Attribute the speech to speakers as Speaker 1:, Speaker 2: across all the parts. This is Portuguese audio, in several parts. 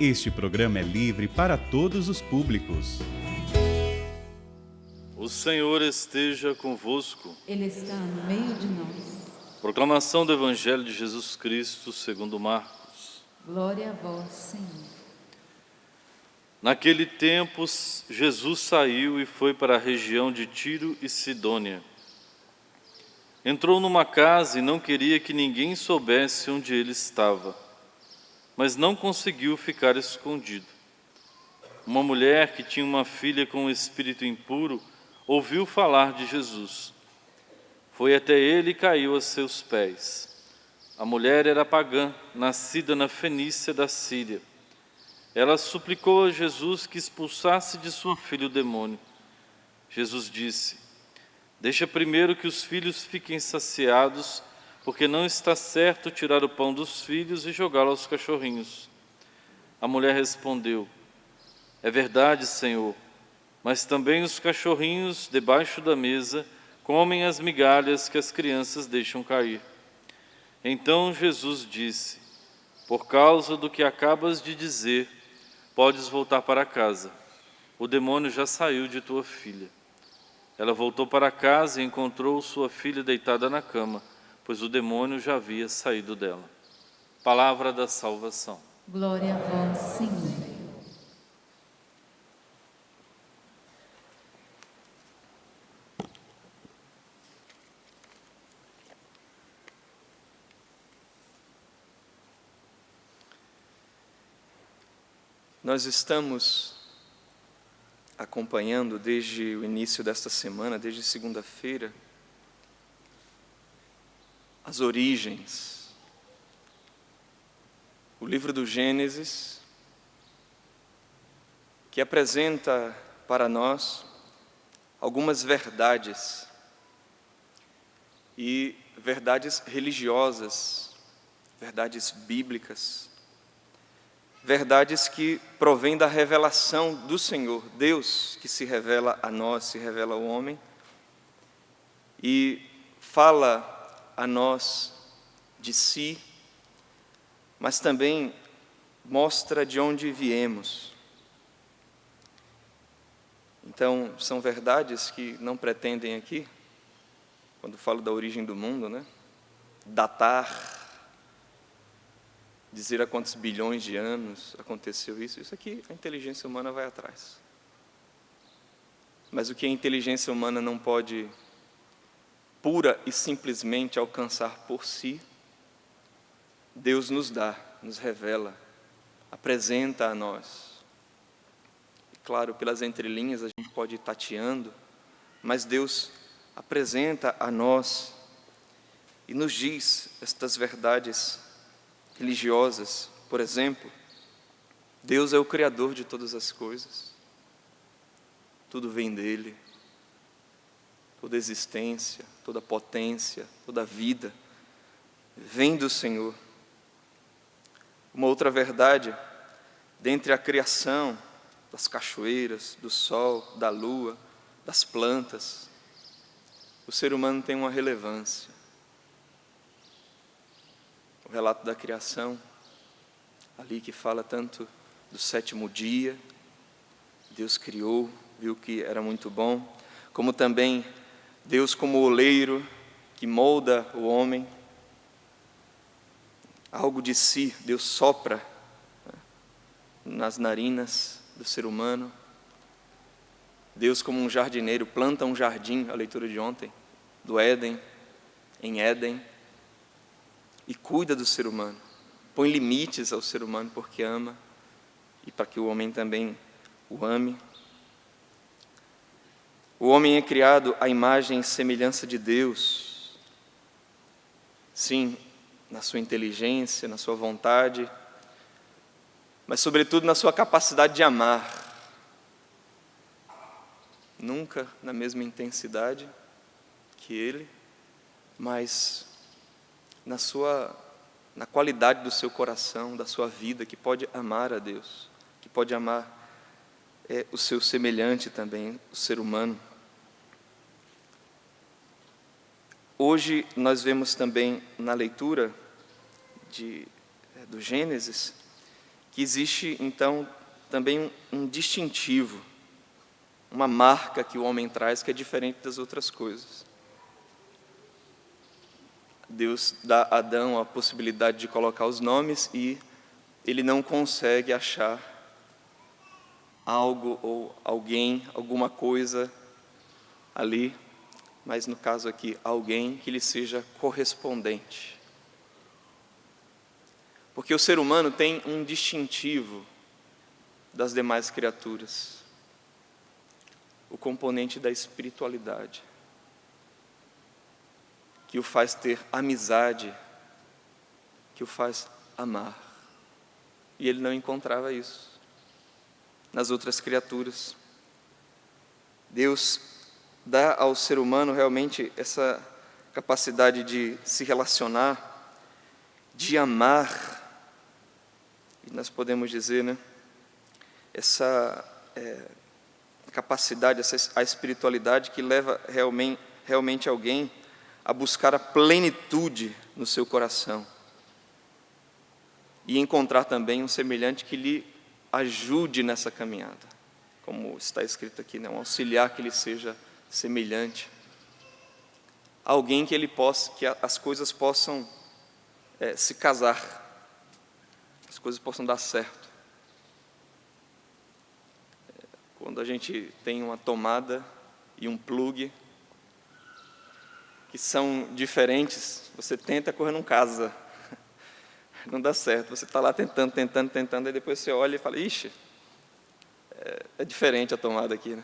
Speaker 1: Este programa é livre para todos os públicos.
Speaker 2: O Senhor esteja convosco.
Speaker 3: Ele está no meio de nós.
Speaker 2: Proclamação do Evangelho de Jesus Cristo segundo Marcos.
Speaker 3: Glória a vós, Senhor.
Speaker 2: Naquele tempo, Jesus saiu e foi para a região de Tiro e Sidônia. Entrou numa casa e não queria que ninguém soubesse onde ele estava, mas não conseguiu ficar escondido. Uma mulher que tinha uma filha com um espírito impuro ouviu falar de Jesus. Foi até ele e caiu a seus pés. A mulher era pagã, nascida na Fenícia da Síria. Ela suplicou a Jesus que expulsasse de sua filha o demônio. Jesus disse: "Deixa primeiro que os filhos fiquem saciados, porque não está certo tirar o pão dos filhos e jogá-lo aos cachorrinhos." A mulher respondeu: "É verdade, Senhor, mas também os cachorrinhos debaixo da mesa comem as migalhas que as crianças deixam cair." Então Jesus disse: "Por causa do que acabas de dizer, podes voltar para casa. O demônio já saiu de tua filha." Ela voltou para casa e encontrou sua filha deitada na cama, pois o demônio já havia saído dela. Palavra da salvação.
Speaker 3: Glória a vós, Senhor.
Speaker 4: Nós estamos acompanhando desde o início desta semana, desde segunda-feira, as origens. O livro do Gênesis, que apresenta para nós algumas verdades, e verdades religiosas, verdades bíblicas, verdades que provêm da revelação do Senhor, Deus que se revela a nós, se revela ao homem, e fala a nós de si, mas também mostra de onde viemos. Então, são verdades que não pretendem aqui, quando falo da origem do mundo, datar, dizer há quantos bilhões de anos aconteceu isso. Isso aqui a inteligência humana vai atrás. Mas o que a inteligência humana não pode pura e simplesmente alcançar por si, Deus nos dá, nos revela, apresenta a nós. E claro, pelas entrelinhas a gente pode ir tateando, mas Deus apresenta a nós e nos diz estas verdades religiosas. Por exemplo, Deus é o Criador de todas as coisas, tudo vem dele, toda existência, toda potência, toda vida vem do Senhor. Uma outra verdade, dentre a criação das cachoeiras, do sol, da lua, das plantas, o ser humano tem uma relevância. O relato da criação, ali que fala tanto do sétimo dia, Deus criou, viu que era muito bom, como também Deus como oleiro que molda o homem, algo de si, Deus sopra nas narinas do ser humano. Deus como um jardineiro planta um jardim, a leitura de ontem, do Éden, em Éden, e cuida do ser humano, põe limites ao ser humano porque ama, e para que o homem também o ame. O homem é criado à imagem e semelhança de Deus, sim, na sua inteligência, na sua vontade, mas sobretudo na sua capacidade de amar, nunca na mesma intensidade que Ele, mas na qualidade do seu coração, da sua vida, que pode amar a Deus, que pode amar o seu semelhante também, o ser humano. Hoje nós vemos também na leitura do Gênesis, que existe então também um distintivo, uma marca que o homem traz que é diferente das outras coisas. Deus dá a Adão a possibilidade de colocar os nomes e ele não consegue achar algo ou alguém, alguma coisa ali, mas no caso aqui, alguém que lhe seja correspondente. Porque o ser humano tem um distintivo das demais criaturas, o componente da espiritualidade, que o faz ter amizade, que o faz amar. E ele não encontrava isso nas outras criaturas. Deus dá ao ser humano realmente essa capacidade de se relacionar, de amar, e nós podemos dizer, né, essa capacidade, a espiritualidade que leva realmente alguém a buscar a plenitude no seu coração e encontrar também um semelhante que lhe ajude nessa caminhada, como está escrito aqui, né? Um auxiliar que lhe seja semelhante, alguém que que as coisas possam se casar, as coisas possam dar certo. Quando a gente tem uma tomada e um plugue que são diferentes, você tenta, a coisa não casa, não dá certo. Você está lá tentando, e depois você olha e fala, ixi, é diferente a tomada aqui, né?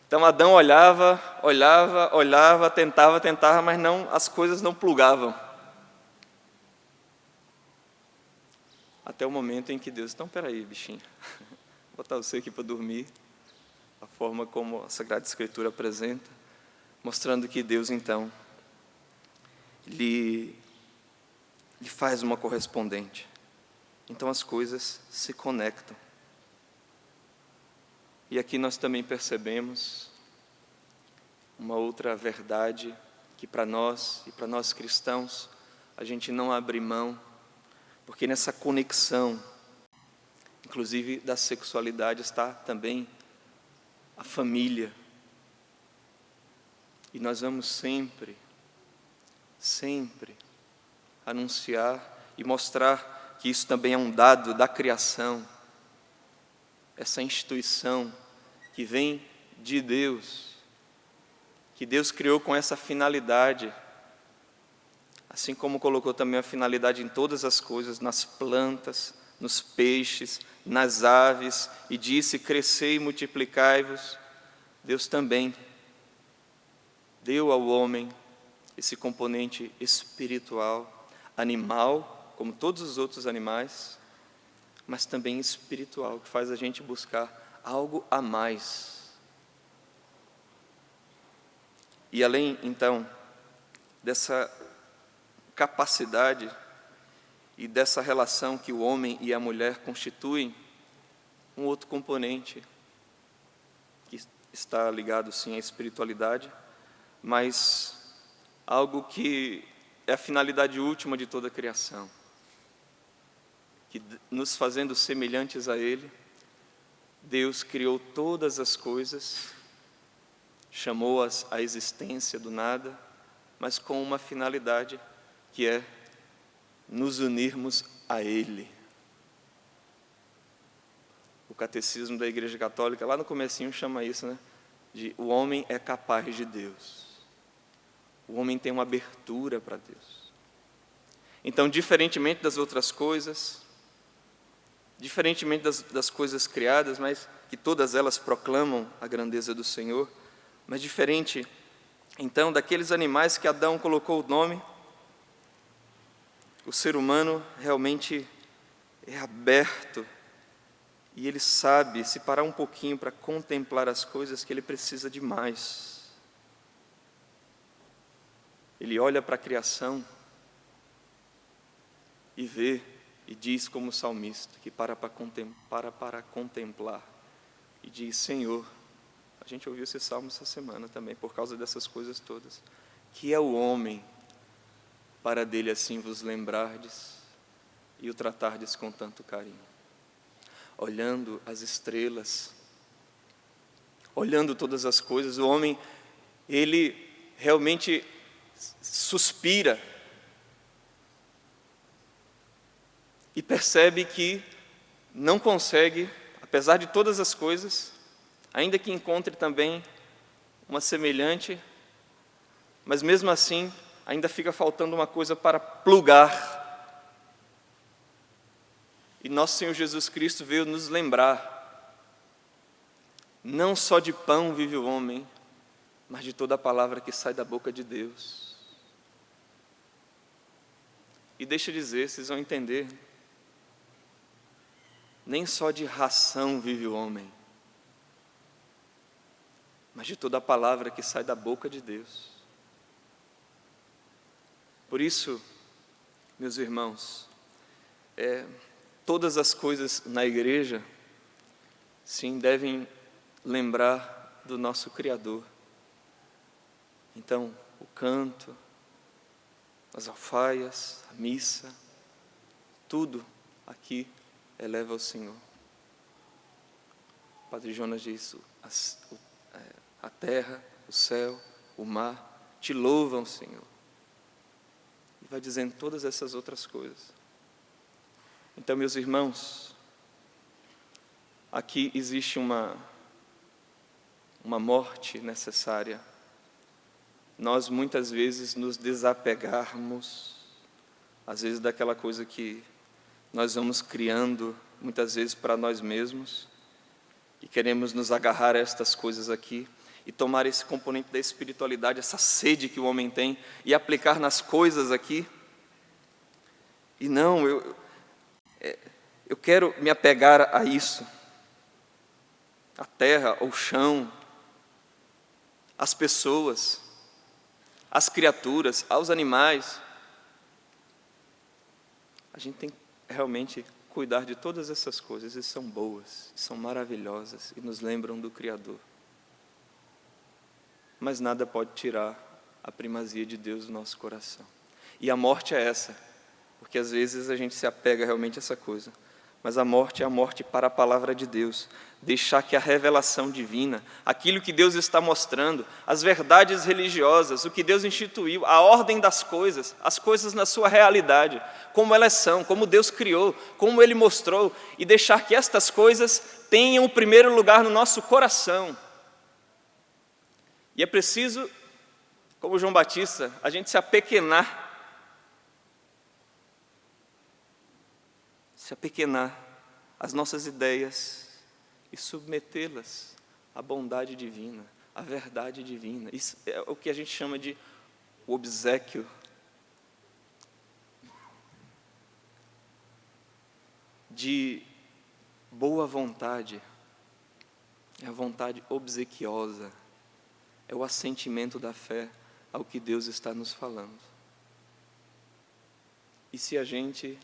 Speaker 4: Então Adão olhava, tentava, mas não, as coisas não plugavam. Até o momento em que Deus, então peraí, bichinho, vou botar você aqui para dormir, a forma como a Sagrada Escritura apresenta, mostrando que Deus, então, lhe faz uma correspondente. Então as coisas se conectam. E aqui nós também percebemos uma outra verdade que para nós, e para nós cristãos, a gente não abre mão, porque nessa conexão, inclusive da sexualidade, está também a família. E nós vamos sempre anunciar e mostrar que isso também é um dado da criação, essa instituição que vem de Deus, que Deus criou com essa finalidade, assim como colocou também a finalidade em todas as coisas, nas plantas, nos peixes, nas aves, e disse, crescei e multiplicai-vos. Deus também deu ao homem esse componente espiritual, animal, como todos os outros animais, mas também espiritual, que faz a gente buscar algo a mais. E além, então, dessa capacidade e dessa relação que o homem e a mulher constituem, um outro componente que está ligado, sim, à espiritualidade, mas algo que é a finalidade última de toda a criação, que nos fazendo semelhantes a Ele, Deus criou todas as coisas, chamou-as à existência do nada, mas com uma finalidade que é nos unirmos a Ele. O catecismo da Igreja Católica, lá no comecinho, chama isso, né, de o homem é capaz de Deus. O homem tem uma abertura para Deus. Então, diferentemente das outras coisas, diferentemente das coisas criadas, mas que todas elas proclamam a grandeza do Senhor, mas diferente, então, daqueles animais que Adão colocou o nome, o ser humano realmente é aberto e ele sabe se parar um pouquinho para contemplar as coisas que ele precisa de mais. Ele olha para a criação e vê e diz como salmista, que para contemplar e diz, Senhor, a gente ouviu esse salmo essa semana também, por causa dessas coisas todas, que é o homem para dele assim vos lembrardes e o tratardes com tanto carinho. Olhando as estrelas, olhando todas as coisas, o homem, ele realmente suspira e percebe que não consegue, apesar de todas as coisas, ainda que encontre também uma semelhante, mas mesmo assim ainda fica faltando uma coisa para plugar. E nosso Senhor Jesus Cristo veio nos lembrar: não só de pão vive o homem, mas de toda a palavra que sai da boca de Deus. E deixa eu dizer, vocês vão entender, nem só de ração vive o homem, mas de toda a palavra que sai da boca de Deus. Por isso, meus irmãos, todas as coisas na igreja, sim, devem lembrar do nosso Criador. Então, o canto, as alfaias, a missa, tudo aqui eleva ao Senhor. O Padre Jonas diz: a terra, o céu, o mar te louvam, Senhor. E vai dizendo todas essas outras coisas. Então, meus irmãos, aqui existe uma morte necessária. Nós muitas vezes nos desapegarmos, às vezes daquela coisa que nós vamos criando, muitas vezes para nós mesmos, e queremos nos agarrar a estas coisas aqui, e tomar esse componente da espiritualidade, essa sede que o homem tem, e aplicar nas coisas aqui. E não, eu quero me apegar a isso, a terra, o chão, as pessoas, as criaturas, aos animais. A gente tem que realmente cuidar de todas essas coisas, e são boas, são maravilhosas, e nos lembram do Criador. Mas nada pode tirar a primazia de Deus do nosso coração. E a morte é essa, porque às vezes a gente se apega realmente a essa coisa. Mas a morte é a morte para a palavra de Deus. Deixar que a revelação divina, aquilo que Deus está mostrando, as verdades religiosas, o que Deus instituiu, a ordem das coisas, as coisas na sua realidade, como elas são, como Deus criou, como Ele mostrou, e deixar que estas coisas tenham o primeiro lugar no nosso coração. E é preciso, como João Batista, a gente se apequenar às nossas ideias e submetê-las à bondade divina, à verdade divina. Isso é o que a gente chama de obséquio. De boa vontade, é a vontade obsequiosa, é o assentimento da fé ao que Deus está nos falando. E se a gente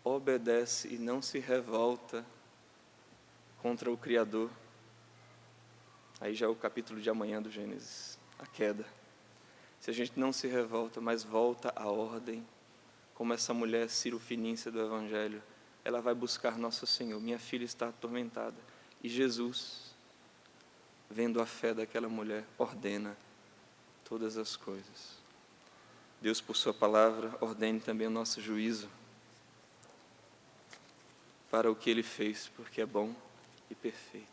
Speaker 4: obedece e não se revolta contra o Criador, aí já é o capítulo de amanhã do Gênesis, a queda. Se a gente não se revolta, mas volta à ordem, como essa mulher cirofinícia do Evangelho, ela vai buscar nosso Senhor. Minha filha está atormentada. E Jesus, vendo a fé daquela mulher, ordena todas as coisas. Deus, por sua palavra, ordene também o nosso juízo para o que Ele fez, porque é bom e perfeito.